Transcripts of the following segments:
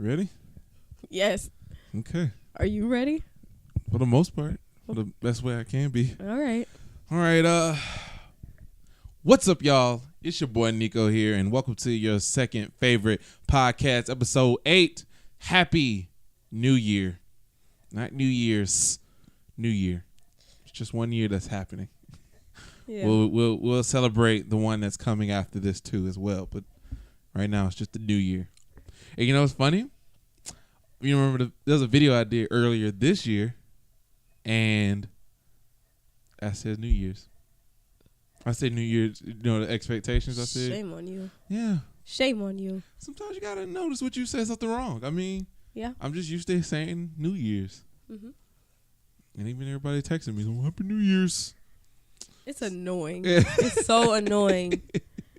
Ready? Yes. Okay. Are you ready? For the most part. For the best way I can be. All right. All right. What's up, y'all? It's your boy Nico here, and welcome to your second favorite podcast, episode 8. Happy New Year. Not New Year's. New Year. It's just 1 year that's happening. Yeah. We'll celebrate the one that's coming after this too as well. But right now it's just the New Year. And you know what's funny? You remember there was a video I did earlier this year, and I said New Year's. I said New Year's, you know, the expectations I said. Shame on you. Yeah. Shame on you. Sometimes you got to notice what you said something wrong. I mean, Yeah. I'm just used to saying New Year's. Mm-hmm. And even everybody texting me, Happy New Year's. It's annoying. It's so annoying.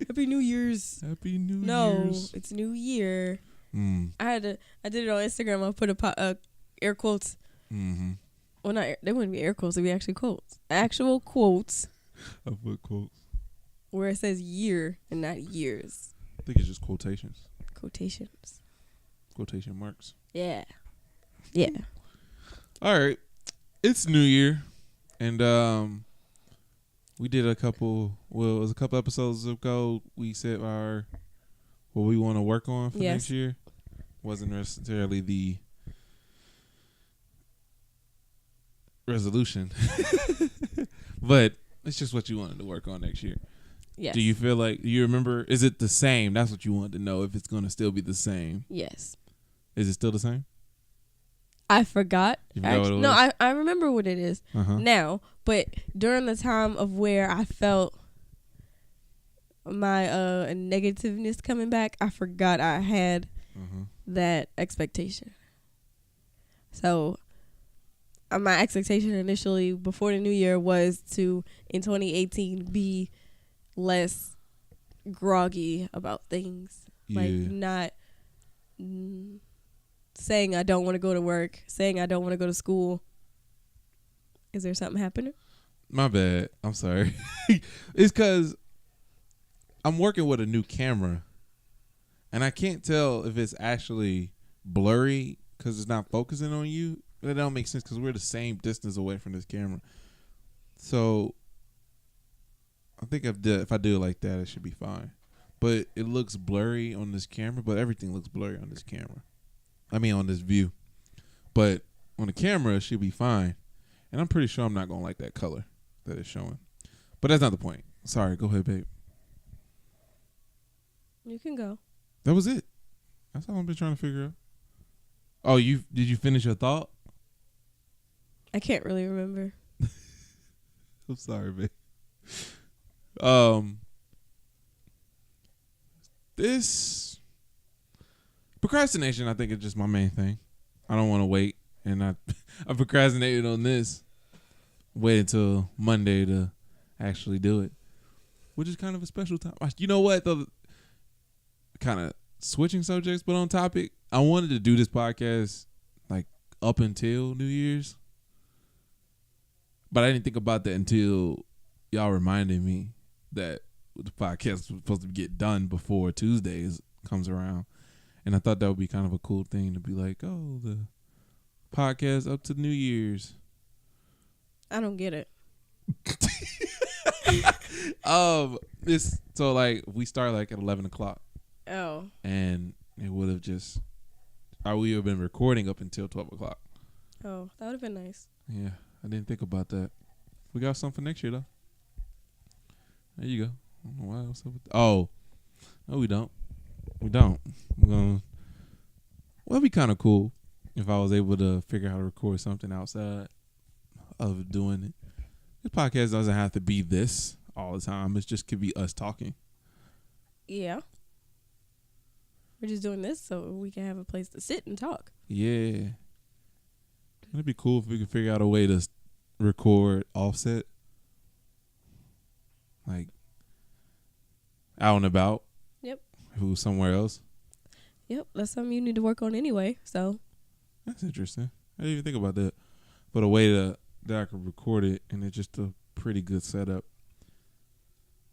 Happy New Year's. Happy New Year's. No, it's New Year. I did it on Instagram. I put air quotes. Mm-hmm. Well, they wouldn't be air quotes. They'd be actually quotes. Actual quotes. I put quotes. Where it says year and not years. I think it's just quotations. Quotations. Quotation marks. Yeah. Yeah. All right. It's New Year. And we did it was a couple episodes ago. We said what we want to work on for next year. Wasn't necessarily the resolution. But it's just what you wanted to work on next year. Yes. Do you feel like, you remember, is it the same? That's what you wanted to know, if it's going to still be the same. Yes. Is it still the same? I forgot. You forgot what it was? No, I remember what it is now. But during the time of where I felt my negativeness coming back, I forgot I had that expectation. So my expectation initially before the new year was to, in 2018, be less groggy about things. Yeah. Like not saying I don't want to go to work, saying I don't want to go to school. Is there something happening? My bad. I'm sorry. It's because I'm working with a new camera, and I can't tell if it's actually blurry because it's not focusing on you. That don't make sense because we're the same distance away from this camera. So I think if I do it like that, it should be fine. But it looks blurry on this camera, but everything looks blurry on this camera. I mean, on this view. But on the camera, it should be fine. And I'm pretty sure I'm not going to like that color that it's showing. But that's not the point. Sorry, go ahead, babe. You can go. That was it. That's all I've been trying to figure out. Oh, did you finish your thought? I can't really remember. I'm sorry, babe. This procrastination, I think, is just my main thing. I don't want to wait, and I procrastinated on this. Wait until Monday to actually do it, which is kind of a special time. You know what? Though, kind of switching subjects, but on topic. I wanted to do this podcast like up until New Year's, but I didn't think about that until y'all reminded me that the podcast was supposed to get done before Tuesdays comes around. And I thought that would be kind of a cool thing to be like, oh, the podcast up to New Year's. I don't get it. So like we start like at 11 o'clock. Oh. And it would have just, we would have been recording up until 12 o'clock. Oh, that would have been nice. Yeah, I didn't think about that. We got something for next year though. There you go. I don't know why. What's up with no, we don't. We don't. Well, it'd be kind of cool if I was able to figure out how to record something outside of doing it. This podcast doesn't have to be this all the time. It just could be us talking. Yeah. We're just doing this so we can have a place to sit and talk. Yeah. It'd be cool if we could figure out a way to record offset. Like out and about. Yep. Who's somewhere else. Yep. That's something you need to work on anyway. So that's interesting. I didn't even think about that. But a way that I could record it, and it's just a pretty good setup.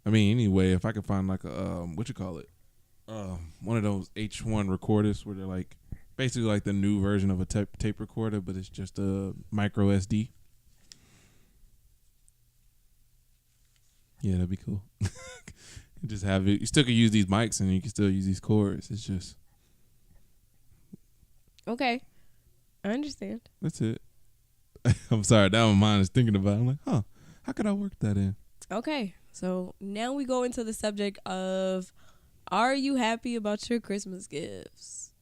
I mean, anyway, if I could find like a one of those H1 recorders where they're like Basically like the new version of a tape recorder, but it's just a micro SD. Yeah, that'd be cool. Just have it. You still can use these mics and you can still use these cords. It's just. Okay. I understand. That's it. I'm sorry. Now my mind is thinking about it. I'm like, how could I work that in? Okay. So now we go into the subject of, are you happy about your Christmas gifts?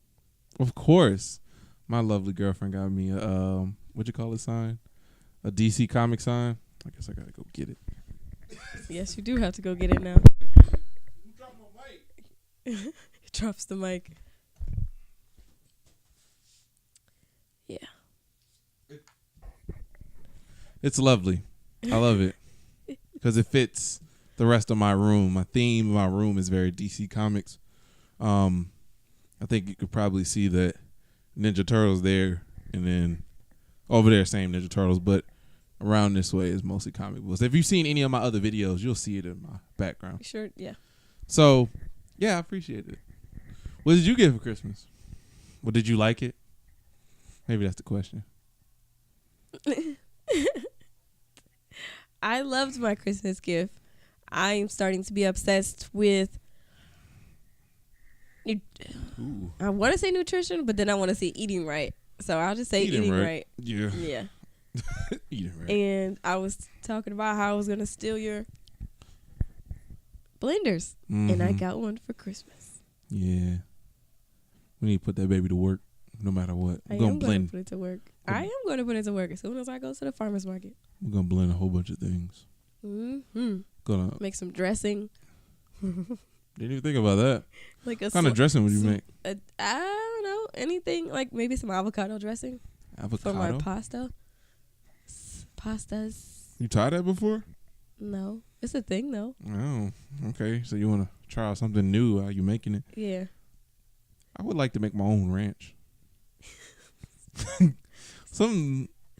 Of course. My lovely girlfriend got me a, what you call it sign? A DC comic sign. I guess I got to go get it. Yes, you do have to go get it now. You dropped my mic. He drops the mic. Yeah. It's lovely. I love it because it fits the rest of my room. My theme of my room is very DC Comics. I think you could probably see that Ninja Turtles there, and then over there, same Ninja Turtles, but around this way is mostly comic books. If you've seen any of my other videos, you'll see it in my background. Sure, yeah. So, yeah, I appreciate it. What did you get for Christmas? Well, did you like it? Maybe that's the question. I loved my Christmas gift. I am starting to be obsessed with, Ooh. I want to say nutrition, but then I want to say eating right. So I'll just say eating right. Yeah. Yeah. Eating right. And I was talking about how I was going to steal your blenders. Mm-hmm. And I got one for Christmas. Yeah. We need to put that baby to work no matter what. I am going to put it to work. I am going to put it to work as soon as I go to the farmer's market. We're going to blend a whole bunch of things. Mm-hmm. Gonna make some dressing. Didn't even think about that. Like what kind of dressing would you make? I don't know. Anything. Like maybe some avocado dressing. Avocado? For my pasta. Pastas. You tried that before? No. It's a thing, though. Oh, okay. So you want to try out something new while you're making it? Yeah. I would like to make my own ranch.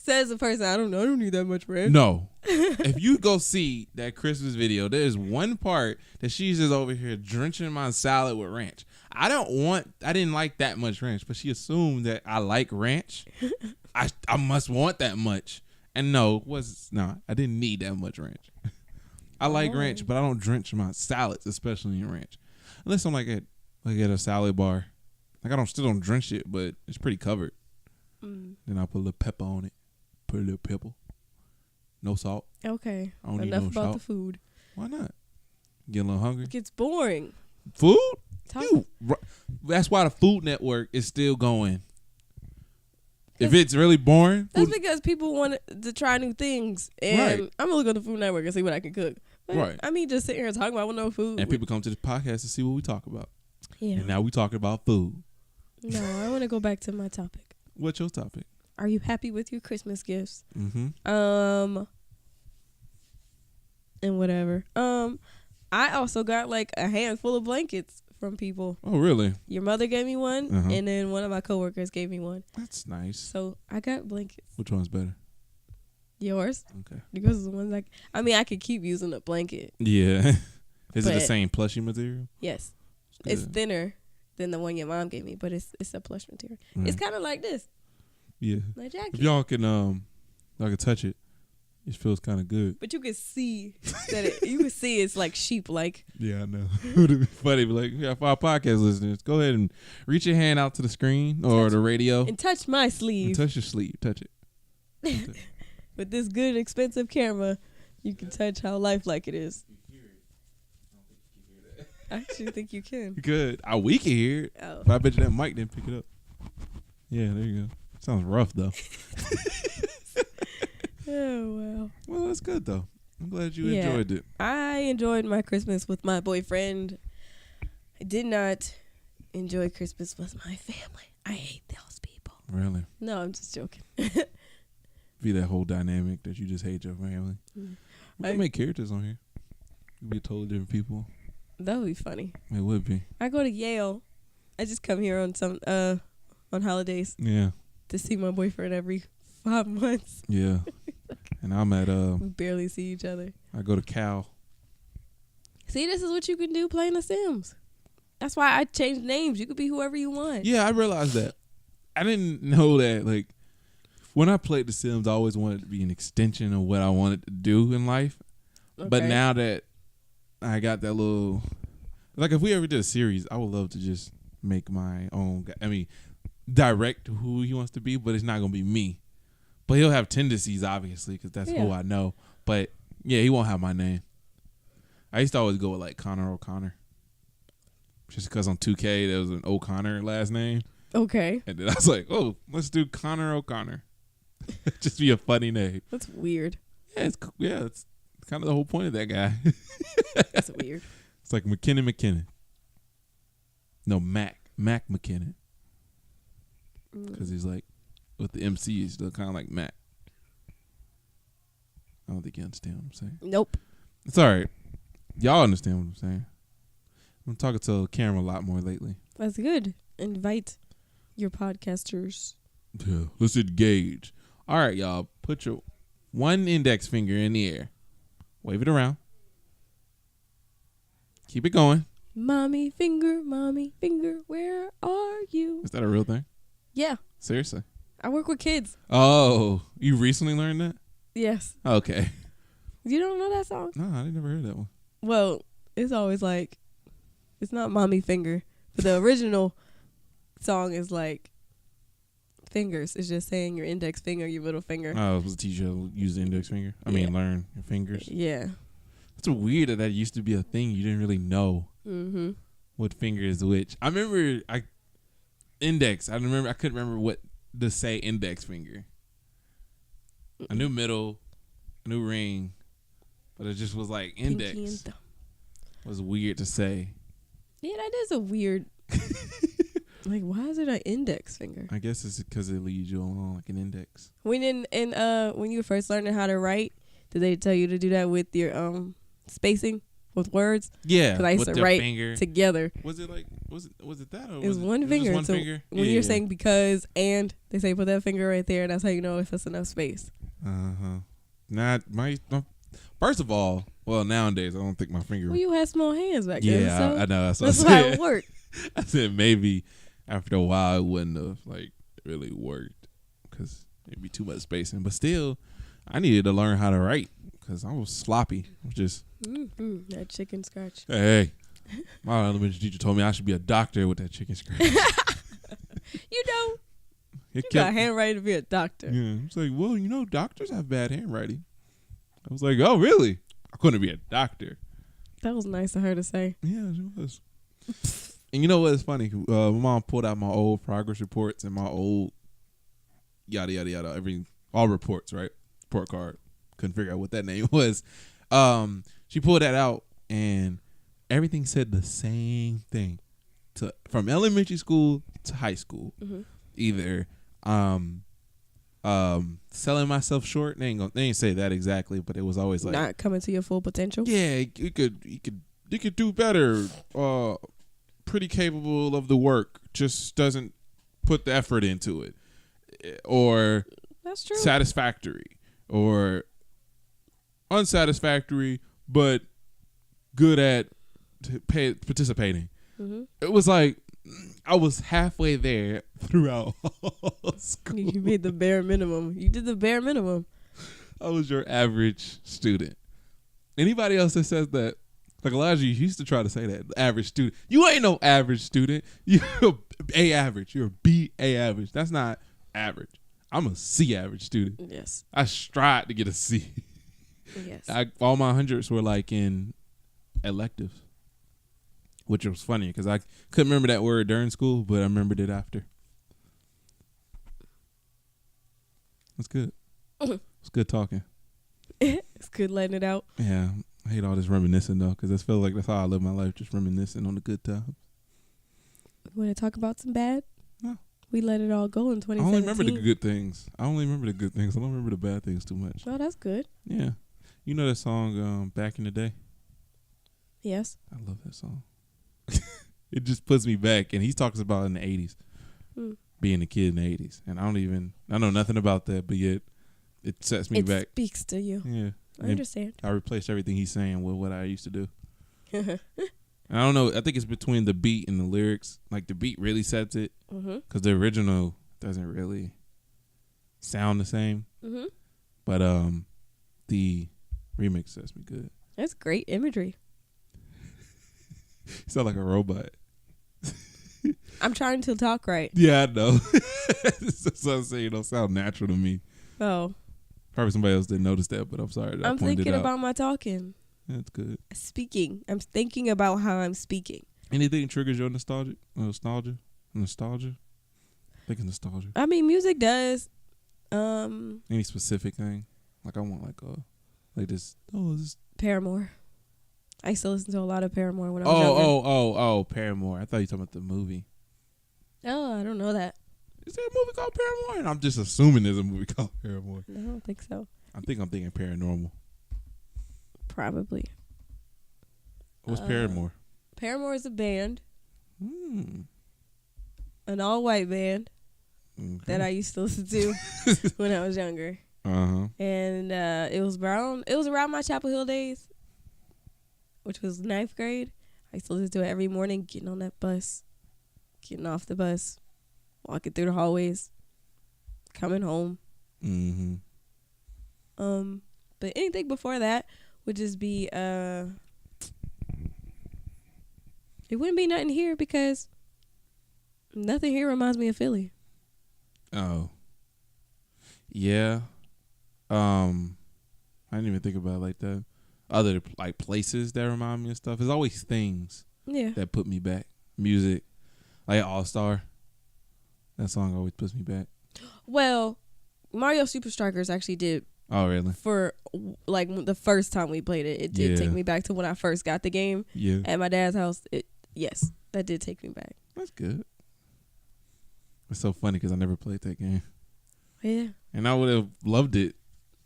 Says the person, I don't know. I don't need that much ranch. No. If you go see that Christmas video, there's one part that she's just over here drenching my salad with ranch. I didn't like that much ranch, but she assumed that I like ranch. I must want that much. And no, I didn't need that much ranch. I like ranch, but I don't drench my salads, especially in ranch. Unless I'm like at a salad bar. Like I still don't drench it, but it's pretty covered. Then I'll put a little pepper on it. Put a little pepper. No salt. Okay. I don't Enough need no about salt. the food. Why not? Get a little hungry. It gets boring. Food? That's why the Food Network is still going. If it's really boring. That's because people want to try new things. And I'm going to look on the Food Network and see what I can cook. But, right. I mean, just sitting here and talking about no food. And people come to this podcast to see what we talk about. Yeah. And now we talking about food. No, I want to go back to my topic. What's your topic? Are you happy with your Christmas gifts? Mm-hmm. And whatever. I also got like a handful of blankets from people. Oh, really? Your mother gave me one, and then one of my coworkers gave me one. That's nice. So I got blankets. Which one's better? Yours. Okay. Because the ones I could keep using a blanket. Yeah. Is it the same plushy material? Yes. It's thinner than the one your mom gave me, but it's a plush material. It's kind of like this. Yeah. My jacket. If y'all can touch it, it feels kind of good. But you can see that it's like sheep like. Yeah, I know. It would be funny, but like, yeah, for our podcast listeners, go ahead and reach your hand out to the screen or the radio and touch my sleeve. And touch your sleeve. Touch it. Okay. With this good expensive camera, you can touch how lifelike it is. I actually think you can. Good. We can hear it. Oh. But I bet you that mic didn't pick it up. Yeah, there you go. Sounds rough though. Oh, wow. Well, that's good though. I'm glad you enjoyed it. I enjoyed my Christmas with my boyfriend. I did not enjoy Christmas with my family. I hate those people. Really? No, I'm just joking. Be that whole dynamic that you just hate your family. We can make characters on here. We'd be totally different people. That would be funny. It would be. I go to Yale. I just come here on on holidays. Yeah. To see my boyfriend every 5 months. Yeah. And I'm at we barely see each other. I go to Cal. See, this is what you can do playing The Sims. That's why I changed names. You could be whoever you want. Yeah, I realized that. I didn't know that. Like when I played The Sims, I always wanted it to be an extension of what I wanted to do in life. Okay. But now that I got that little, like if we ever did a series, I would love to just make my own. I mean, direct who he wants to be, but it's not gonna be me. But he'll have tendencies, obviously, because that's who I know. But yeah, he won't have my name. I used to always go with like Connor O'Connor, just because on 2K there was an O'Connor last name. Okay. And then I was like, oh, let's do Connor O'Connor. Just be a funny name. That's weird. Yeah, it's kind of the whole point of that guy. That's weird. It's like McKinnon. No, Mac McKinnon. Because he's like, with the MC, he's still kind of like Mac. I don't think you understand what I'm saying. Nope. It's all right. Y'all understand what I'm saying. I'm talking to the camera a lot more lately. That's good. Invite your podcasters. Yeah, let's engage. All right, y'all. Put your one index finger in the air. Wave it around. Keep it going. Mommy finger, where are you? Is that a real thing? Yeah. Seriously? I work with kids. Oh, you recently learned that? Yes. Okay. You don't know that song? No, I never heard that one. Well, it's always like, it's not mommy finger, but the original song is like fingers. It's just saying your index finger, your middle finger. Oh, it was a teacher who used the index finger? I mean, learn your fingers. Yeah. It's weird that used to be a thing. You didn't really know what finger is which. I remember index. I couldn't remember what to say index finger. I knew middle, I knew ring, but it just was like index. Pinky and thumb. Was weird to say. Yeah, that is a weird. Like, why is it an index finger? I guess it's because it leads you along like an index. When when you were first learning how to write, did they tell you to do that with your spacing with words? Yeah, because I used to write finger together. Was it that? Or it was one finger. One so finger? When you're saying because and they say put that finger right there, that's how you know if it's enough space. First of all, well, nowadays I don't think my finger. Well, you had small hands back then. Yeah, so I know. That's how it worked. I said maybe after a while it wouldn't have like really worked because it'd be too much spacing. But still, I needed to learn how to write because I was sloppy. I was just that chicken scratch. Hey, my elementary teacher told me I should be a doctor with that chicken scratch. You know, you got handwriting to be a doctor. Yeah, it's like, well, doctors have bad handwriting. I was like, oh, really? I couldn't be a doctor. That was nice of her to say. Yeah, it was. And you know what? It's funny. My mom pulled out my old progress reports and my old yada yada yada all reports, right? Report card. Couldn't figure out what that name was. She pulled that out and everything said the same thing. From elementary school to high school, either selling myself short. They ain't say that exactly, but it was always like not coming to your full potential. Yeah, you could do better. Pretty capable of the work, just doesn't put the effort into it, or that's true. Satisfactory or unsatisfactory, but good at participating. It was like I was halfway there throughout school. You made the bare minimum. You did the bare minimum. I was your average student. Anybody else that says that, like a lot of you used to try to say that, average student. You ain't no average student. You're A average. You're a B A average. That's not average. I'm a C average student. Yes. I strive to get a C. Yes. All my hundreds were like in electives, which was funny because I couldn't remember that word during school, but I remembered it after. That's good. It's good talking. It's good letting it out. Yeah. I hate all this reminiscing though, because I feel like that's how I live my life, just reminiscing on the good times. You want to talk about some bad? No. We let it all go in 2017. I only remember the good things. I don't remember the bad things too much. Oh, that's good. Yeah. You know that song, Back in the Day? Yes. I love that song. It just puts me back. And he talks about in the 80s, being a kid in the 80s. And I know nothing about that, but yet it sets me back. It speaks to you. Yeah. I understand. I replaced everything he's saying with what I used to do. And I don't know. I think it's between the beat and the lyrics. Like the beat really sets it. Because the original, doesn't really sound the same. Mm-hmm. But the remix does me good. That's great imagery. You sound like a robot. I'm trying to talk right. Yeah, I know. So I'm saying you don't sound natural to me. Oh. Probably somebody else didn't notice that, but I'm sorry that I I'm pointed thinking it out. about my talking. That's good. Speaking. I'm thinking about how I'm speaking. Anything triggers your nostalgia? Nostalgia? I think it's nostalgia. I mean, music does. Any specific thing? Like I want like this. Oh, this. Paramore. I used to listen to a lot of Paramore when I was younger. Oh, Paramore. I thought you were talking about the movie. Oh, I don't know that. Is there a movie called Paramore? And I'm just assuming there's a movie called Paramore. No, I don't think so. I think I'm thinking Paranormal. Probably. What's Paramore? Paramore is a band. An all-white band that I used to listen to when I was younger. Uh-huh. And it was around my Chapel Hill days, which was 9th grade. I used to listen to it every morning, getting on that bus, getting off the bus, walking through the hallways, coming home. Mm-hmm. But anything before that would just be it wouldn't be nothing here because nothing here reminds me of Philly. Oh. Yeah. I didn't even think about it like that. Other like places that remind me of stuff. There's always things that put me back. Music. Like All Star. That song always puts me back. Well, Mario Super Strikers actually did. Oh, really? For like the first time we played it, it did take me back to when I first got the game at my dad's house. Yes, that did take me back. That's good. It's so funny because I never played that game. Yeah. And I would have loved it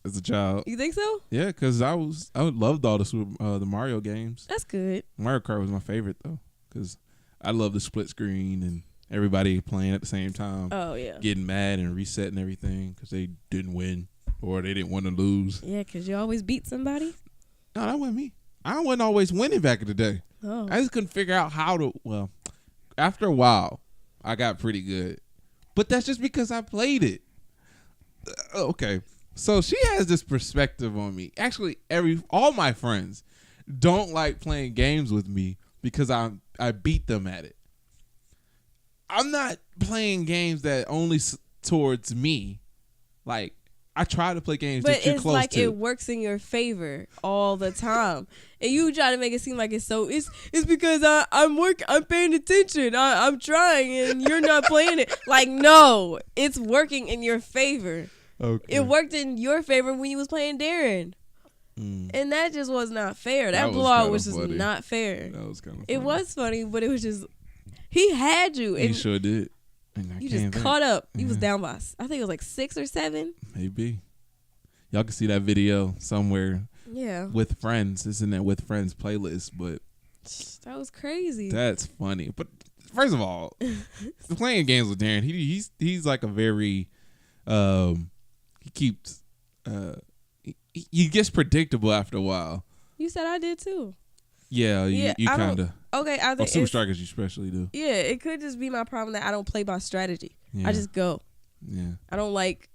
as a child. You think so? Yeah, because I loved all the Mario games. That's good. Mario Kart was my favorite though, because I love the split screen and everybody playing at the same time. Oh yeah. Getting mad and resetting everything because they didn't win or they didn't want to lose. Yeah, because you always beat somebody. No, that wasn't me. I wasn't always winning back in the day. Oh. I just couldn't figure out how to. Well, after a while, I got pretty good, but that's just because I played it. Okay, so she has this perspective on me. Actually, all my friends don't like playing games with me because I beat them at it. I'm not playing games that only towards me. Like I try to play games that you're close to. But it's like it works in your favor all the time, and you try to make it seem like it's because I'm paying attention. I'm trying, and you're not playing it. Like no, it's working in your favor. Okay. It worked in your favor when you was playing Darren. And that just was not fair. That blowout was just not fair. That was kind of funny. It was funny, but it was just he had you. And he sure did. You just caught up. You was down by, I think it was like 6 or 7. Maybe. Y'all can see that video somewhere. Yeah. With friends. It's in that with friends playlist, but that was crazy. That's funny. But first of all, playing games with Darren, he's like a very he keeps he gets predictable after a while. You said I did too. Yeah, you kind of. Okay, I think Super Strikers you especially do. Yeah, it could just be my problem that I don't play by strategy. Yeah. I just go. Yeah. I don't like.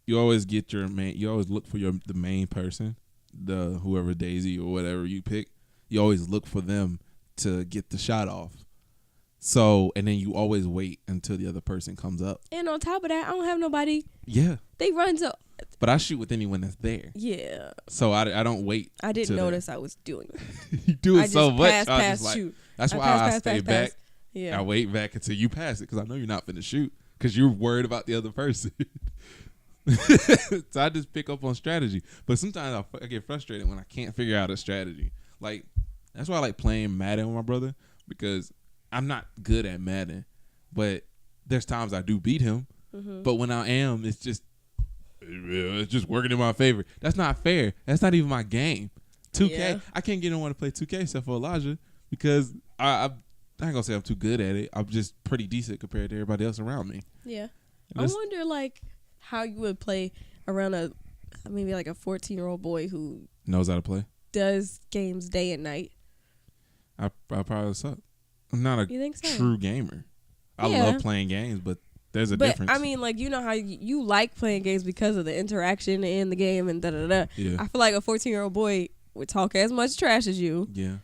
You always get your main. You always look for the main person, the whoever Daisy or whatever you pick. You always look for them to get the shot off. So and then you always wait until the other person comes up. And on top of that, I don't have nobody. Yeah. They run to. But I shoot with anyone that's there. Yeah. So I don't wait. I didn't notice I was doing it. You do it so much. Pass, shoot. That's why I stay back. Yeah. I wait back until you pass it because I know you're not finna shoot because you're worried about the other person. So I just pick up on strategy. But sometimes I get frustrated when I can't figure out a strategy. Like that's why I like playing Madden with my brother because I'm not good at Madden. But there's times I do beat him. Mm-hmm. But when I am, it's just working in my favor. That's not fair. That's not even my game. 2K. Yeah. I can't get anyone to play 2K except for Elijah because I'm not gonna say I'm too good at it. I'm just pretty decent compared to everybody else around me. Yeah. I wonder like how you would play around maybe like a 14-year-old boy who knows how to play. Does games day and night. I probably suck. I'm not a true gamer. I love playing games, but There's a but difference. I mean, like, you know how you like playing games because of the interaction in the game and da-da-da. Yeah. I feel like a 14-year-old boy would talk as much trash as you. Yeah.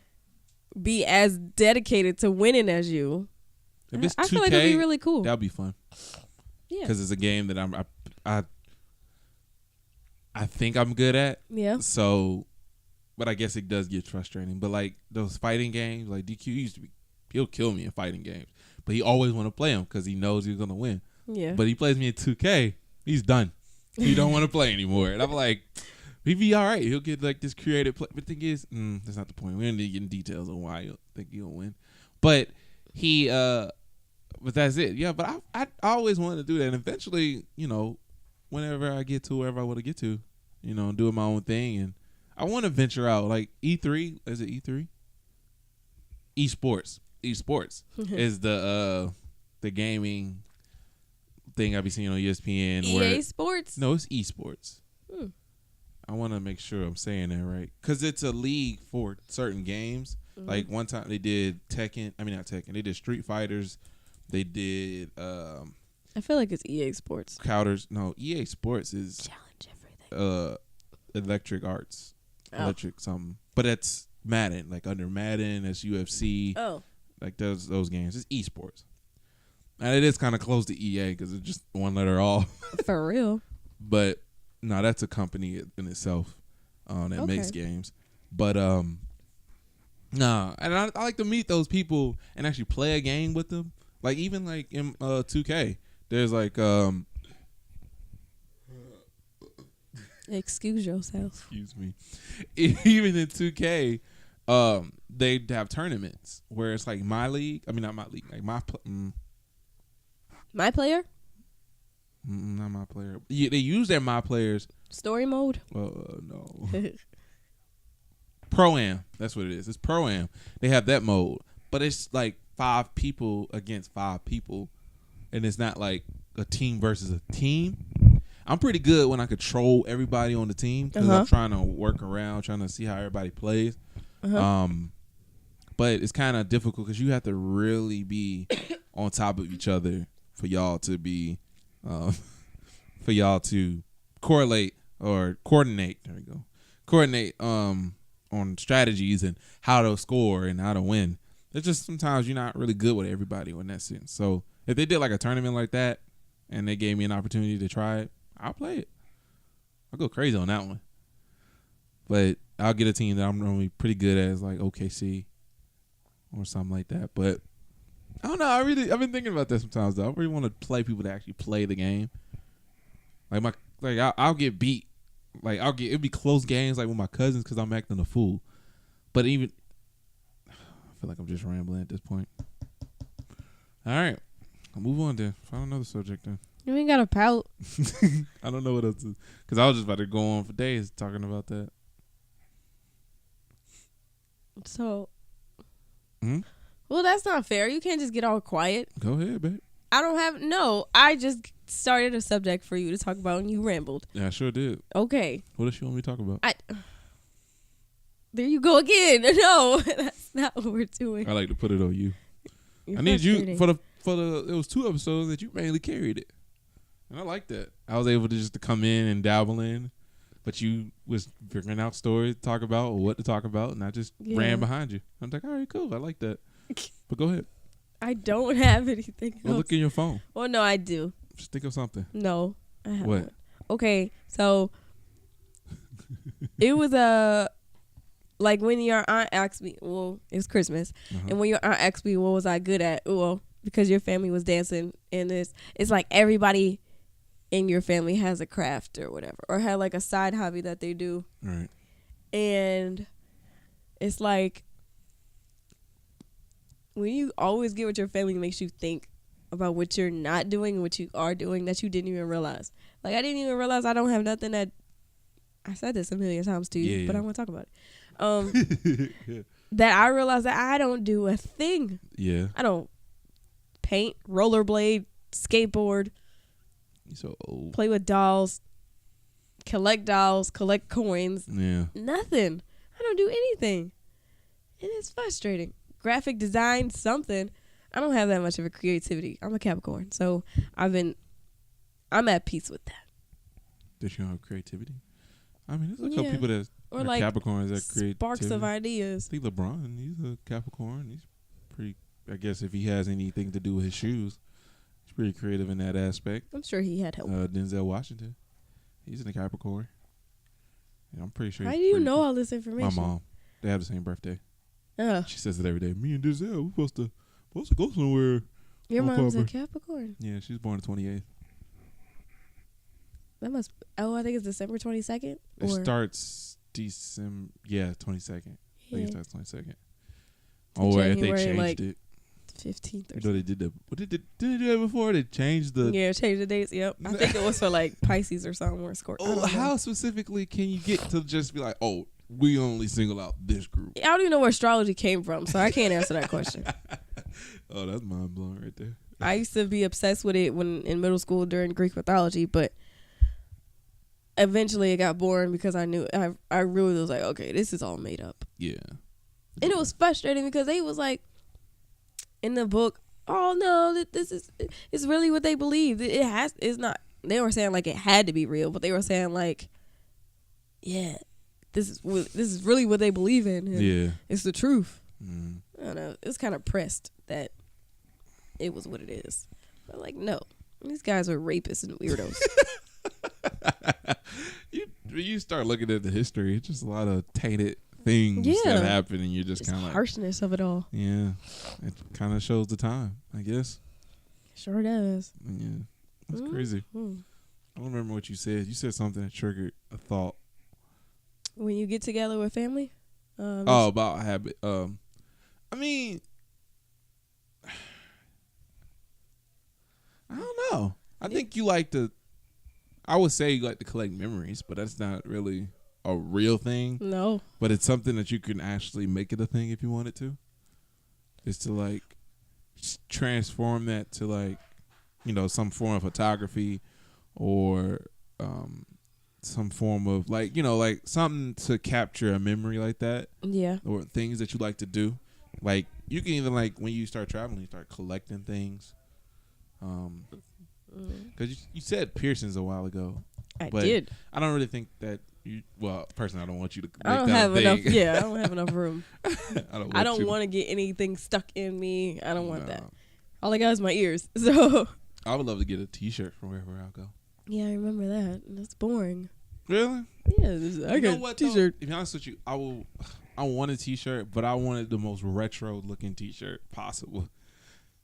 Be as dedicated to winning as you. If it's 2K, I feel like it'd be really cool. That'll be fun. Yeah. Because it's a game that I think I'm good at. Yeah. So, but I guess it does get frustrating. But like those fighting games, like DQ used to be, he'll kill me in fighting games. But he always want to play them because he knows he's gonna win. Yeah. But he plays me in 2K, he's done. He don't want to play anymore. And I'm like, he be all right. He'll get like this creative play. But the thing is, that's not the point. We don't need to get in details on why you think he'll win. But he, but that's it. Yeah. But I always wanted to do that. And eventually, you know, whenever I get to wherever I want to get to, you know, doing my own thing, and I want to venture out. Like E3, is it E3? Esports is the gaming thing I be seeing on ESPN. EA Sports? No, it's esports. I want to make sure I'm saying that right, because it's a league for certain games. Like one time they did Tekken. I mean not Tekken. They did Street Fighters. They did. I feel like it's EA Sports. Counters. No, EA Sports is Challenge everything. Electric Arts. Electric something. But it's Madden. Like under Madden, it's UFC. Oh. Like those games. It's esports. And it is kind of close to EA because it's just one letter off. For real. But no, that's a company in itself that makes games. But nah, and I like to meet those people and actually play a game with them. Like even like in 2K, there's like excuse yourself. Excuse me. Even in 2K, they have tournaments where it's like my league. I mean not my league, like my player. Not my player. Yeah, they use their my players. Story mode? No. Pro-Am. That's what it is. It's Pro-Am. They have that mode. But it's like 5 people against 5 people. And it's not like a team versus a team. I'm pretty good when I control everybody on the team because I'm trying to work around, trying to see how everybody plays. But it's kind of difficult because you have to really be on top of each other for y'all to be... for y'all to correlate or coordinate. There we go. Coordinate on strategies and how to score and how to win. It's just sometimes you're not really good with everybody in that sense. So if they did like a tournament like that and they gave me an opportunity to try it, I'll play it. I'll go crazy on that one. But I'll get a team that I'm normally pretty good at, like OKC or something like that. But I don't know. I've been thinking about that sometimes though. I really want to play people that actually play the game. I'll get beat. Like it'll be close games like with my cousins because I'm acting a fool. But even I feel like I'm just rambling at this point. All right, I'll move on then. Find another subject then. You ain't got a pout. I don't know what else to, because I was just about to go on for days talking about that. So. Well, that's not fair. You can't just get all quiet. Go ahead, babe. I just started a subject for you to talk about and you rambled. Yeah, I sure did. Okay. What else you want me to talk about? There you go again. No, that's not what we're doing. I like to put it on you. You're I need you for the it was 2 episodes that you mainly carried it. And I like that. I was able to just to come in and dabble in, but you was figuring out stories to talk about or what to talk about, and I just ran behind you. I'm like, all right, cool. I like that. But go ahead. I don't have anything Well, else. look in your phone. Well, no, I do. Just think of something. No, I haven't. What? Okay, so it was like when your aunt asked me, well, it was Christmas, and when your aunt asked me what was I good at, well, because your family was dancing, and it's like everybody in your family has a craft or whatever, or had like a side hobby that they do. Right. And it's like when you always get with your family, it makes you think about what you're not doing and what you are doing that you didn't even realize. Like I didn't even realize I don't have nothing that I said this a million times to you, but I want to talk about it. That I realized that I don't do a thing. Yeah. I don't paint, rollerblade, skateboard. You're so old. Play with dolls, collect coins. Yeah. Nothing. I don't do anything. And it's frustrating. Graphic design, something. I don't have that much of a creativity. I'm a Capricorn, so I'm at peace with that. That you don't have creativity? I mean, there's a couple people that or are like Capricorns that create sparks of ideas. I think LeBron, he's a Capricorn. He's pretty. I guess if he has anything to do with his shoes, he's pretty creative in that aspect. I'm sure he had help. Denzel Washington, he's in a Capricorn. And I'm pretty sure. How do you know all this information? My mom. They have the same birthday. Oh. She says it every day. Me and Denzel, we supposed to go somewhere. Your mom's a Capricorn. Yeah, she was born the 28th. That must. I think it's December 22nd. It starts December. Yeah, 22nd. I think it starts 22nd. Oh, wait, they changed it. 15th or something. They did that. Did they do that before? They changed the. Yeah, changed the dates. Yep. I think it was for like Pisces or something or Scorpio. Oh, how specifically can you get to just be like, oh, we only single out this group? I don't even know where astrology came from, so I can't answer that question. Oh, that's mind blowing right there. I used to be obsessed with it when in middle school during Greek mythology, but eventually it got boring because I knew I really was like, okay, this is all made up. Yeah. And it was frustrating because they was like in the book, oh no, this is it's really what they believe. It's not. They were saying like it had to be real, but they were saying like, yeah, this is really what they believe in. And yeah, it's the truth. Mm. I don't know. It was kind of pressed that it was what it is. But like, no, these guys are rapists and weirdos. you start looking at the history, it's just a lot of tainted things that happen, and you're just kind of like harshness of it all. Yeah, it kind of shows the time, I guess. Sure does. Yeah, that's crazy. I don't remember what you said. You said something that triggered a thought. When you get together with family. About habit. I mean, I don't know. I think you like to. I would say you like to collect memories, but that's not really a real thing. No. But it's something that you can actually make it a thing if you wanted to. Is to like transform that to like, some form of photography or some form of like, like something to capture a memory like that. Yeah. Or things that you like to do. Like you can even like when you start traveling, you start collecting things. Because you said piercings a while ago. I did. I don't really think that you. Well, personally, I don't want you to. I don't have enough. Yeah, I don't have enough room. I don't want to get anything stuck in me. I don't want that. All I got is my ears. So I would love to get a T-shirt from wherever I go. Yeah, I remember that. That's boring. Really? Yeah, I got a T-shirt. To be honest with you, I want a T-shirt, but I wanted the most retro looking T-shirt possible.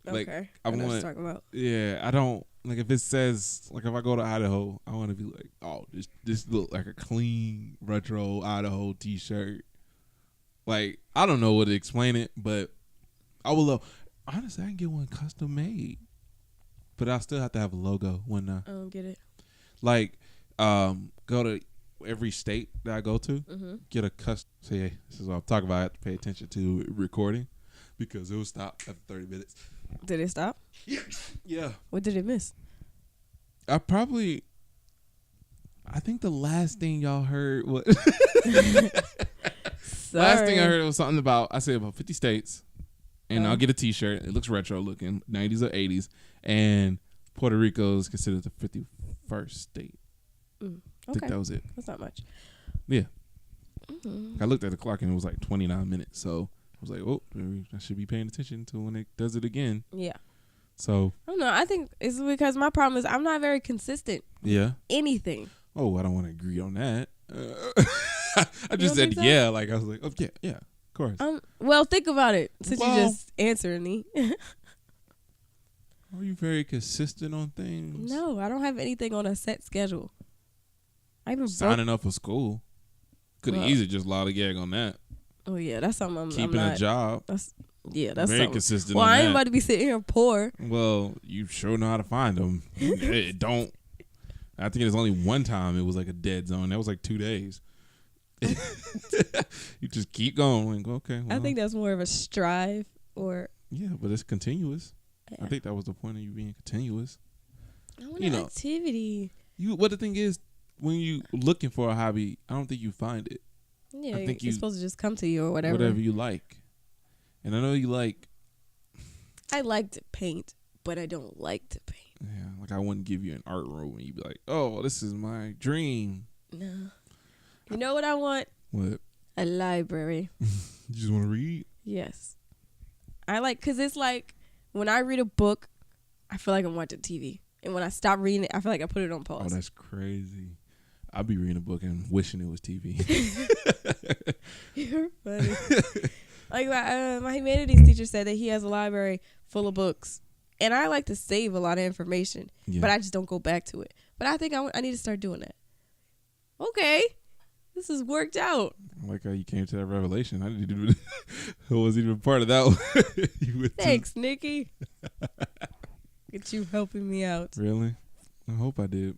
Like, okay, I know what you're talking about. Yeah, I don't like if it says like if I go to Idaho, I want to be like, oh, this look like a clean retro Idaho T-shirt. Like I don't know what to explain it, but I would love. Honestly, I can get one custom made, but I still have to have a logo. When I don't get it. Like, go to every state that I go to, get a custom. So yeah, this is what I'm talking about. I have to pay attention to recording because it will stop after 30 minutes. Did it stop? Yeah. What did it miss? I think the last thing y'all heard was last thing I heard was something about I said about 50 states, and I'll get a T-shirt. It looks retro looking, 90s or 80s, and Puerto Rico is considered the 51st state. Okay. I think that was it. That's not much. Yeah. I looked at the clock and it was like 29 minutes, so I was like, oh, I should be paying attention to when it does it again. Yeah. So I don't know. I think it's because my problem is I'm not very consistent. Yeah. Anything. Oh, I don't want to agree on that. I just said so? Yeah. Like I was like, oh yeah, of course. Well, think about it since you just answered me. Are you very consistent on things? No, I don't have anything on a set schedule. I even signing up for school. Could have easily just lollygag on that. Oh yeah, that's something I'm keeping a job. That's very something. Consistent. Well, on I ain't that. about to be sitting here poor. Well, you sure know how to find them. It don't. I think there's only one time it was like a dead zone. That was like 2 days. You just keep going. Like, okay. Well. I think that's more of a strive or. Yeah, but it's continuous. Yeah. I think that was the point of you being continuous. I want an activity. What the thing is, when you looking for a hobby, I don't think you find it. Yeah, I think you're supposed to just come to you or whatever. Whatever you like. And I know you like I like to paint, but I don't like to paint. Yeah, like I wouldn't give you an art room and you'd be like, oh, this is my dream. No. You know what I want? What? A library. You just want to read? Yes. Because it's like when I read a book, I feel like I'm watching TV. And when I stop reading it, I feel like I put it on pause. Oh, that's crazy. I'll be reading a book and wishing it was TV. You're funny. Like my humanities teacher said that he has a library full of books. And I like to save a lot of information, but I just don't go back to it. But I think I need to start doing that. Okay. This has worked out. I like how you came to that revelation. I didn't even, I wasn't even part of that one. Thanks, Nikki. Get you helping me out. Really? I hope I did.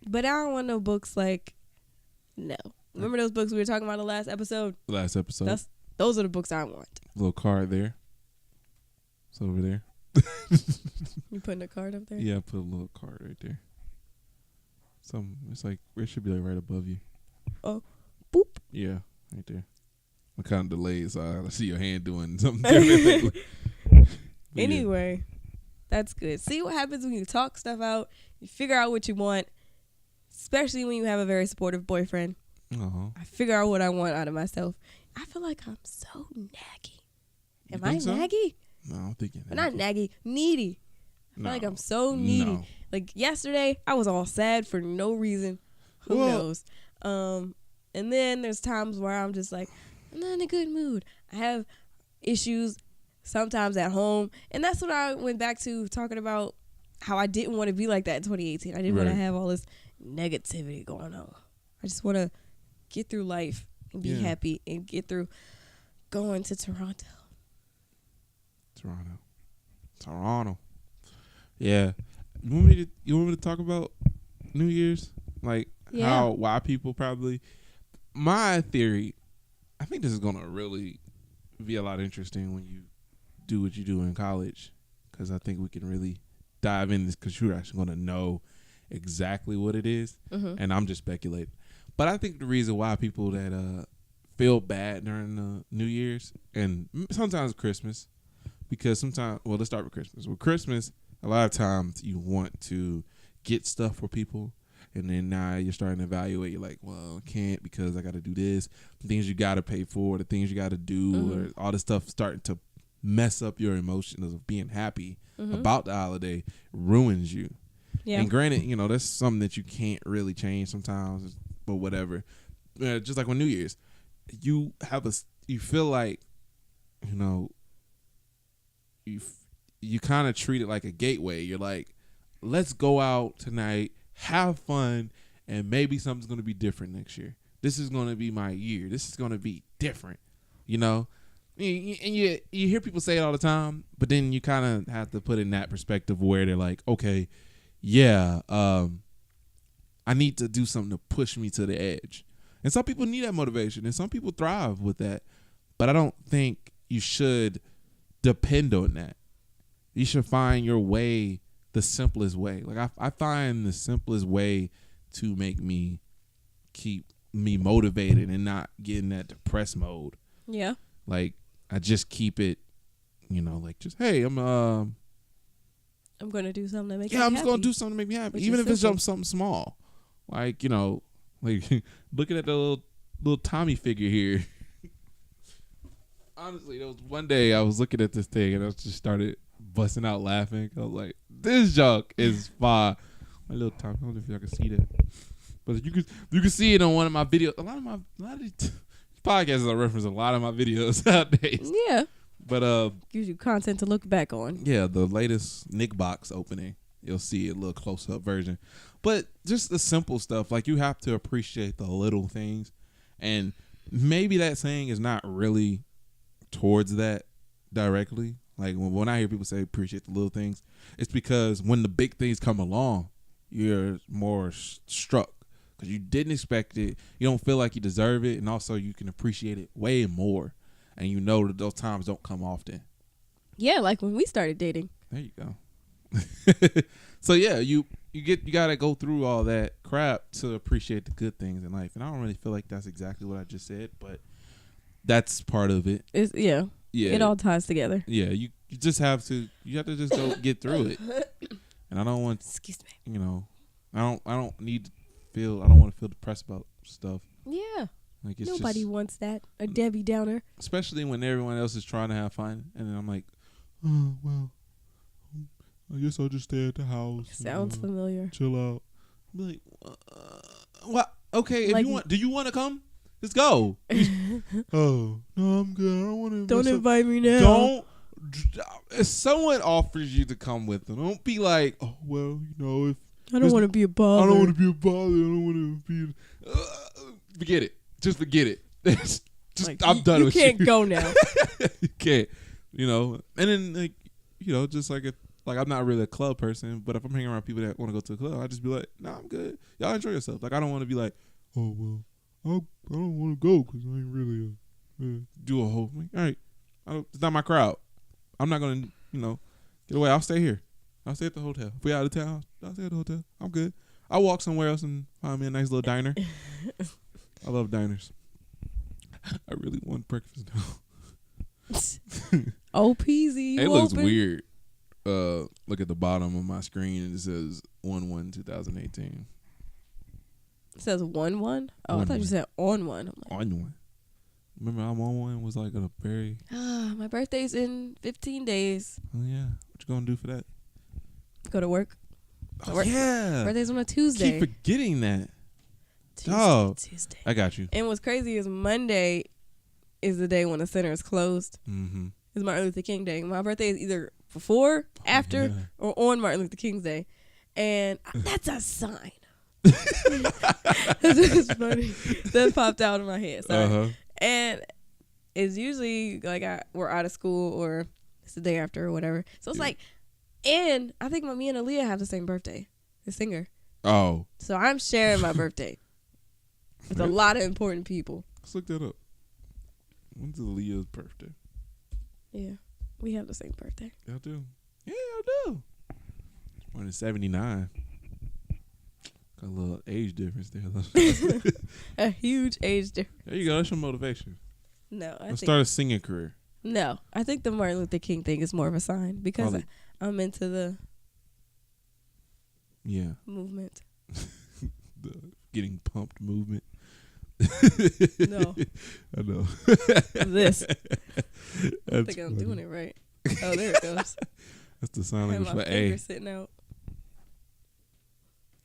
But I don't want no books no. Remember those books we were talking about in the last episode? Last episode. Those are the books I want. Little card there. It's over there. You putting a card up there? Yeah, I put a little card right there. It's like, it should be like right above you. Oh, boop. Yeah, right there. I'm kind of delayed, so I see your hand doing something different. Anyway, that's good. See what happens when you talk stuff out. You figure out what you want, especially when you have a very supportive boyfriend. Uh-huh. I figure out what I want out of myself. I feel like I'm so naggy. Am I naggy? No, I don't think you're naggy. I'm not naggy. Needy. I feel like I'm so needy. No. Like yesterday, I was all sad for no reason. Who knows? And then there's times where I'm just like, I'm not in a good mood. I have issues sometimes at home. And that's what I went back to talking about how I didn't want to be like that in 2018. I didn't want to have all this negativity going on. I just want to get through life and be happy and get through going to Toronto. Yeah. You want me to talk about New Year's? Like why people probably. My theory, I think this is going to really be a lot interesting when you do what you do in college, because I think we can really dive in this because you're actually going to know exactly what it is, and I'm just speculating. But I think the reason why people that feel bad during the New Year's and sometimes Christmas, because sometimes, well, let's start with Christmas. With Christmas, a lot of times you want to get stuff for people. And then now you're starting to evaluate. You're like, well, I can't because I got to do this. The things you got to pay for, the things you got to do, or all this stuff starting to mess up your emotions of being happy about the holiday, ruins you. Yeah. And granted, that's something that you can't really change sometimes, but whatever. Just like on New Year's, you feel like, you kind of treat it like a gateway. You're like, let's go out tonight, have fun, and maybe something's going to be different next year. This is going to be my year. This is going to be different, And you hear people say it all the time, but then you kind of have to put in that perspective where they're like, okay, I need to do something to push me to the edge. And some people need that motivation, and some people thrive with that. But I don't think you should depend on that. You should find your way, the simplest way. Like I find the simplest way to make me keep me motivated and not get in that depressed mode. Yeah. Like I just keep it, like just, hey, I'm gonna do something to make me happy. I'm just gonna do something to make me happy. Even if it's something small. Like, like looking at the little Tommy figure here. Honestly, there was one day I was looking at this thing and I just started busting out laughing. I was like, this junk is fire. My little Tommy, I don't know if y'all can see that. But you can see it on one of my videos. A lot of these podcasts I reference a lot of my videos nowadays. Yeah. But gives you content to look back on. Yeah, the latest Nick box opening. You'll see a little close up version. But just the simple stuff, like you have to appreciate the little things. And maybe that saying is not really towards that directly. Like when I hear people say appreciate the little things, it's because when the big things come along, you're more struck because you didn't expect it. You don't feel like you deserve it. And also you can appreciate it way more. And you know that those times don't come often. Yeah, like when we started dating. There you go. So yeah, you gotta go through all that crap to appreciate the good things in life. And I don't really feel like that's exactly what I just said, but that's part of it. It all ties together. Yeah, you just have to just go get through it. And I don't want, excuse me. you know, I don't want to feel depressed about stuff. Yeah. Like it's Nobody just, wants that. A Debbie Downer. especially when everyone else is trying to have fun, and then I'm like, oh well, I guess I'll just stay at the house. Sounds familiar. Chill out. Be like, what? Okay, if Like, you want, do you want to come? Let's go. Oh no, I'm good. I don't want to. Don't invite me now. Don't. If someone offers you to come with them, don't be like, oh well, you know, if I don't want to be a bother. I don't want to be a bother. I don't want to be. Forget it. Just forget it. Just like, I'm done with you. You can't go now. You can't. You know, and then like, you know, just like if like I'm not really a club person, but if I'm hanging around people that want to go to a club, I just be like, nah, I'm good. Y'all enjoy yourself. Like I don't want to be like, oh well, I don't want to go because I ain't really do a whole. Like, all right, it's not my crowd. I'm not gonna, you know, get away. I'll stay here. I'll stay at the hotel. If we out of town, I'll stay at the hotel. I'm good. I'll walk somewhere else and find me a nice little diner. I love diners. I really want breakfast now. Oh, peasy. It looks weird. Look at the bottom of my screen and it says 1/1/2018. It says 1/1? Oh, I thought you said on one. I'm like, On one. Remember, I'm on one was like a very. My birthday's in 15 days. Oh yeah, what you gonna do for that? Go to work. Oh, yeah, Birthday's on a Tuesday. Keep forgetting that. Tuesday. I got you. And what's crazy is Monday is the day when the center is closed. Mm-hmm. It's Martin Luther King Day. My birthday is either before, after, or on Martin Luther King's Day. And that's a sign. That's just funny. That popped out in my head. Sorry. And it's usually like we're out of school or it's the day after or whatever. So it's like, and I think me and Aaliyah have the same birthday, the singer. Oh. So I'm sharing my birthday with a lot of important people. Let's look that up. When's Aaliyah's birthday? Yeah, we have the same birthday. Y'all do? Yeah, y'all do. Born in 79. Got a little age difference there. A huge age difference. There you go. That's your motivation. No, Let's start a singing career. No, I think the Martin Luther King thing is more of a sign because I'm into the movement. The getting pumped movement. No. I know. This. I don't think I'm doing it right. Oh, there it goes. That's the sign language for my A. finger sitting out.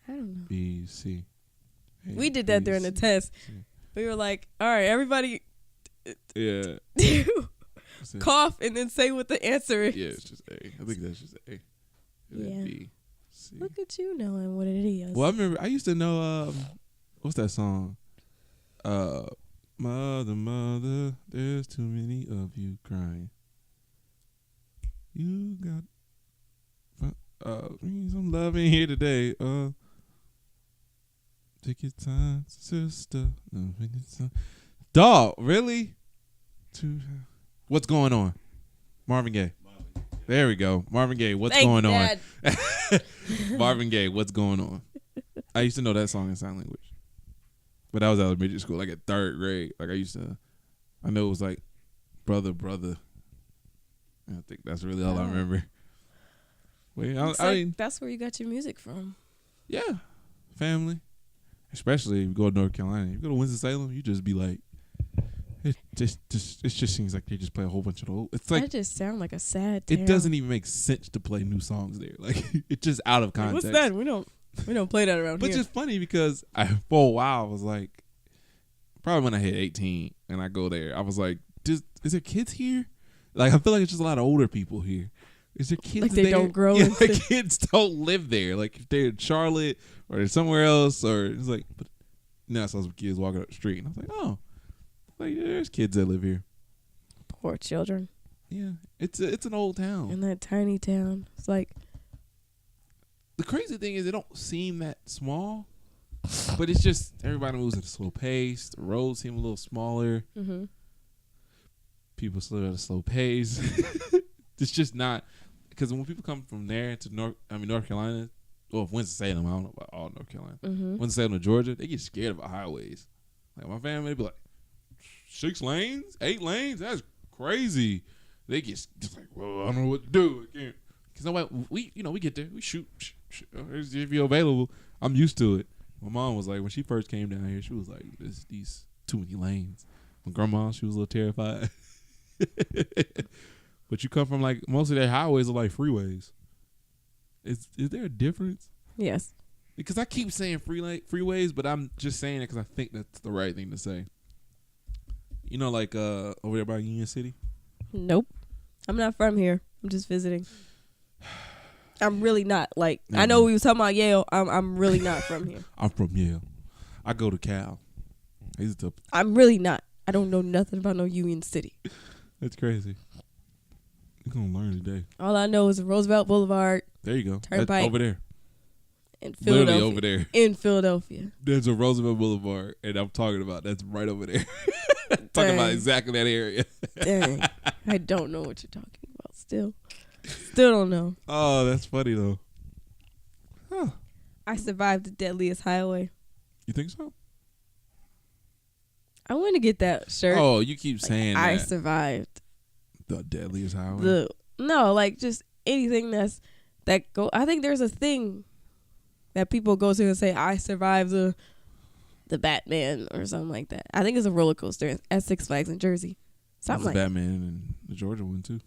I don't know. B, C. A, we did that during the test. C. We were like, all right, everybody cough and then say what the answer is. Yeah, it's just A. I think that's just A. Yeah. B, C. Look at you knowing what it is. Well, I remember I used to know what's that song? Mother, there's too many of you crying. You got some love in here today. Take your time, sister. Dog, really? What's going on? Marvin Gaye. There we go. Marvin Gaye, what's going on? Marvin Gaye, what's going on? I used to know that song in sign language. But that was elementary school, like at 3rd grade. Like I know it was like brother. I think that's really all I remember. Wait, that's where you got your music from. Yeah, family. Especially if you go to North Carolina. If you go to Winston-Salem, you just be like, it just seems like they just play a whole bunch of old. It's like that just sound like a sad town. It doesn't even make sense to play new songs there. Like it's just out of context. What's that? We don't play that around here. But just funny because for a while I was like, probably when I hit 18 and I go there, I was like, is there kids here? Like I feel like it's just a lot of older people here. Is there kids like they there? don't grow? Yeah, like kids don't live there. Like if they're in Charlotte or they're somewhere else, or it's like, but now I saw some kids walking up the street, and I was like, oh, like there's kids that live here. Poor children. Yeah, it's an old town. In that tiny town, it's like the crazy thing is it don't seem that small, but it's just everybody moves at a slow pace. The roads seem a little smaller. Mm-hmm. People still at a slow pace. It's just not, because when people come from there to North Carolina, well, Winston-Salem, I don't know about all North Carolina. Mm-hmm. Winston-Salem to Georgia, they get scared about highways. Like my family, they be like, 6 lanes, 8 lanes, that's crazy. They get just like, well, I don't know what to do. Because we get there, we shoot. If you're available, I'm used to it. My mom was like, when she first came down here, she was like, "There's these too many lanes." My grandma, she was a little terrified. But you come from like most of their highways are like freeways. Is there a difference? Yes. Because I keep saying freeways, but I'm just saying it because I think that's the right thing to say. You know, like over there by Union City? Nope. I'm not from here. I'm just visiting. I'm really not. Like, I know we was talking about Yale. I'm really not from here. I'm from Yale. I go to Cal. I'm really not. I don't know nothing about no Union City. That's crazy. You're going to learn today. All I know is Roosevelt Boulevard. There you go. Turnpike. Over there. In Philadelphia. Literally over there. In Philadelphia. There's a Roosevelt Boulevard, and I'm talking about that's right over there. Talking about exactly that area. Dang. I don't know what you're talking about still. Still don't know. Oh, that's funny, though. Huh. I survived the deadliest highway. You think so? I want to get that shirt. Oh, you keep saying I that. survived. The deadliest highway? No, like just anything I think there's a thing that people go to and say, I survived the Batman or something like that. I think it's a roller coaster at Six Flags in Jersey. Something like Batman and the Georgia one, too.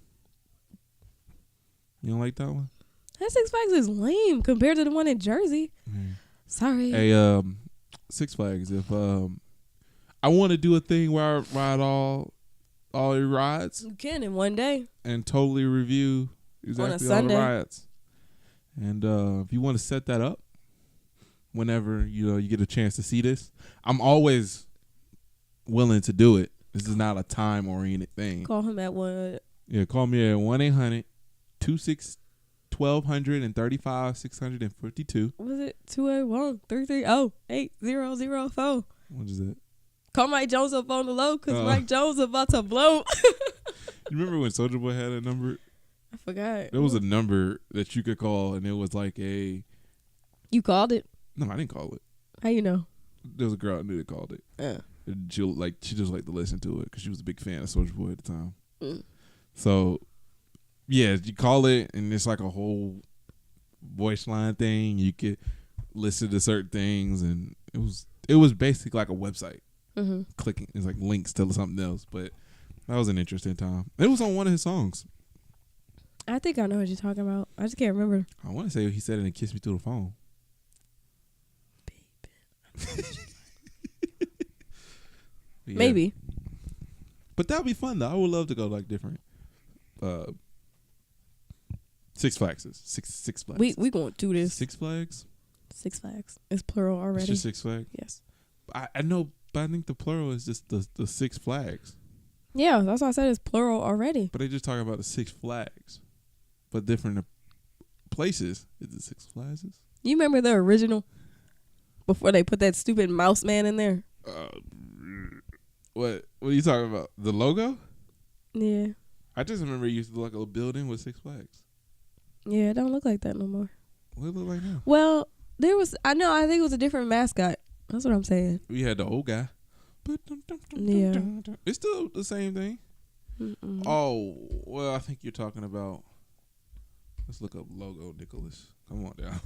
You don't like that one? That Six Flags is lame compared to the one in Jersey. Mm. Sorry. Hey, Six Flags, if I want to do a thing where I ride all your rides. You can in one day. And totally review exactly all the rides. And if you want to set that up, whenever you get a chance to see this, I'm always willing to do it. This is not a time-oriented thing. Call him at one. Yeah, call me at 1-800-1235-652. Was it 281-330-8004? What is it? Call Mike Jones up on the low because Mike Jones is about to blow. You remember when Soulja Boy had a number? I forgot. There was a number that you could call, and it was like a... You called it? No, I didn't call it. How you know? There was a girl I knew that called it. She just liked to listen to it because she was a big fan of Soulja Boy at the time. Mm. So, yeah, you call it, and it's like a whole voice line thing. You could listen to certain things, and it was basically like a website. Mm-hmm. Clicking, it's like links to something else, but that was an interesting time. It was on one of his songs. I think I know what you're talking about. I just can't remember. I want to say he said it and kissed me through the phone. Yeah. Maybe. But that'd be fun though. I would love to go like different Six Flags. Six Flags. We gonna do this. Six Flags? Six Flags. It's plural already. It's just Six Flags? Yes. I know, but I think the plural is just the Six Flags. Yeah, that's why I said it's plural already. But they just talking about the Six Flags. But different places. Is it Six Flags? You remember the original? Before they put that stupid mouse man in there? What are you talking about? The logo? Yeah. I just remember it used to look like a building with Six Flags. Yeah, it don't look like that no more. What it look like now? Well, I think it was a different mascot. That's what I'm saying. We had the old guy. Yeah. It's still the same thing. Mm-mm. Oh, well, I think you're talking about... Let's look up logo, Nicholas. Come on down.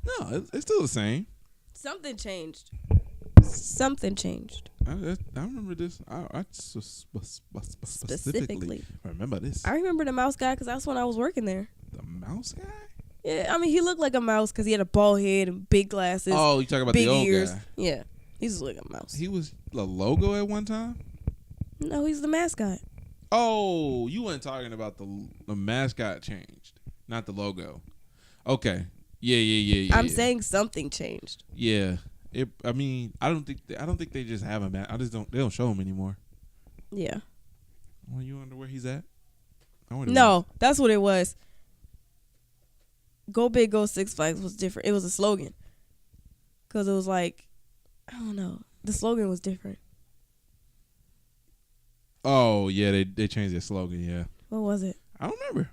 No, it's still the same. Something changed. I remember this. I specifically remember this. I remember the mouse guy because that's when I was working there. The mouse guy? Yeah, I mean, he looked like a mouse because he had a bald head and big glasses. Oh, you talking about the old ears. Guy? Yeah, he's like a mouse. He was the logo at one time? No, he's the mascot. Oh, you weren't talking about the mascot changed, not the logo. Okay. Yeah. I'm saying something changed. Yeah. I don't think they just have him. They don't show him anymore. Yeah. Well, you wonder where he's at? No, that's what it was. Go Big, Go Six Flags was different. It was a slogan. Because it was like, I don't know. The slogan was different. Oh, yeah, they changed their slogan, yeah. What was it? I don't remember.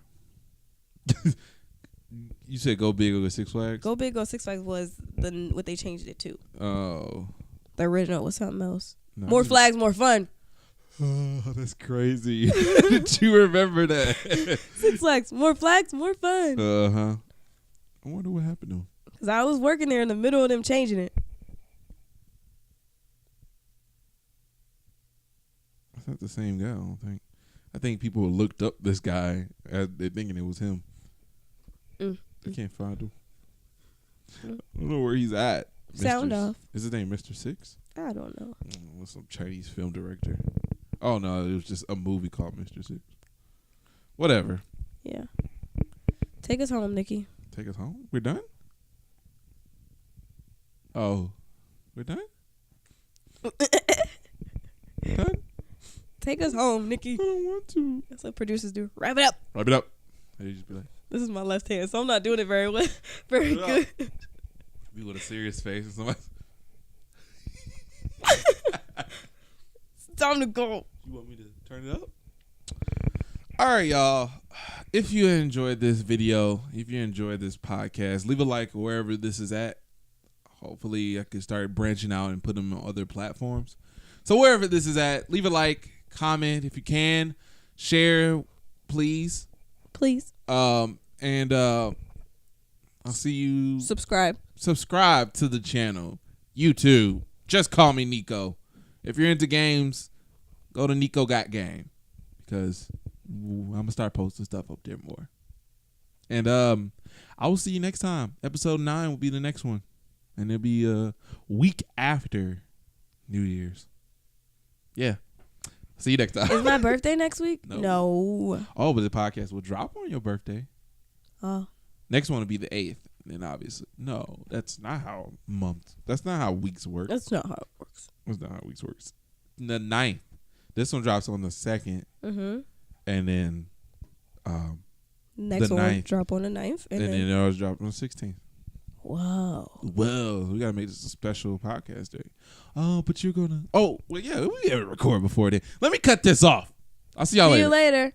You said Go Big, Go Six Flags? Go Big, Go Six Flags was what they changed it to. Oh. The original was something else. No, more flags, more fun. Oh, that's crazy. Did you remember that? Six Flags, more fun. I wonder what happened to him. Because I was working there in the middle of them changing it. That's not the same guy, I don't think. I think people looked up this guy as they're thinking it was him. They can't find him. I don't know where he's at. Sound off. Is his name Mr. Six? I don't know. What's some Chinese film director? Oh, no, it was just a movie called Mr. Six. Whatever. Yeah. Take us home, Nikki. Take us home? We're done? Oh. We're done? Done? Take us home, Nikki. I don't want to. That's what producers do. Wrap it up. Wrap it up. How you just be like? This is my left hand, so I'm not doing it very well. Very good. Be with a serious face and somebody. It's time to go. You want me to turn it up? All right, y'all. If you enjoyed this video, if you enjoyed this podcast, leave a like wherever this is at. Hopefully, I can start branching out and put them on other platforms. So wherever this is at, leave a like, comment if you can, share, please. Please. And I'll see you. Subscribe To the channel. YouTube. Just call me Nico. If you're into games, go to Nico Got Game. Because I'm going to start posting stuff up there more. And I will see you next time. Episode 9 will be the next one. And it'll be a week after New Year's. Yeah. See you next time. Is my birthday next week? No. Oh, but the podcast will drop on your birthday. Oh. Next one will be the 8th. Then obviously. No, that's not how months. That's not how weeks work. That's not how it works. That's not how weeks works. The 9th. This one drops on the 2nd. Mm-hmm. And then next one drop on the 9th. And then ours drop on the 16th. Wow. Well, we gotta make this a special podcast day. Oh, but you're gonna. Oh, well, yeah, we gotta record before then. Let me cut this off. I'll see y'all later. See you later.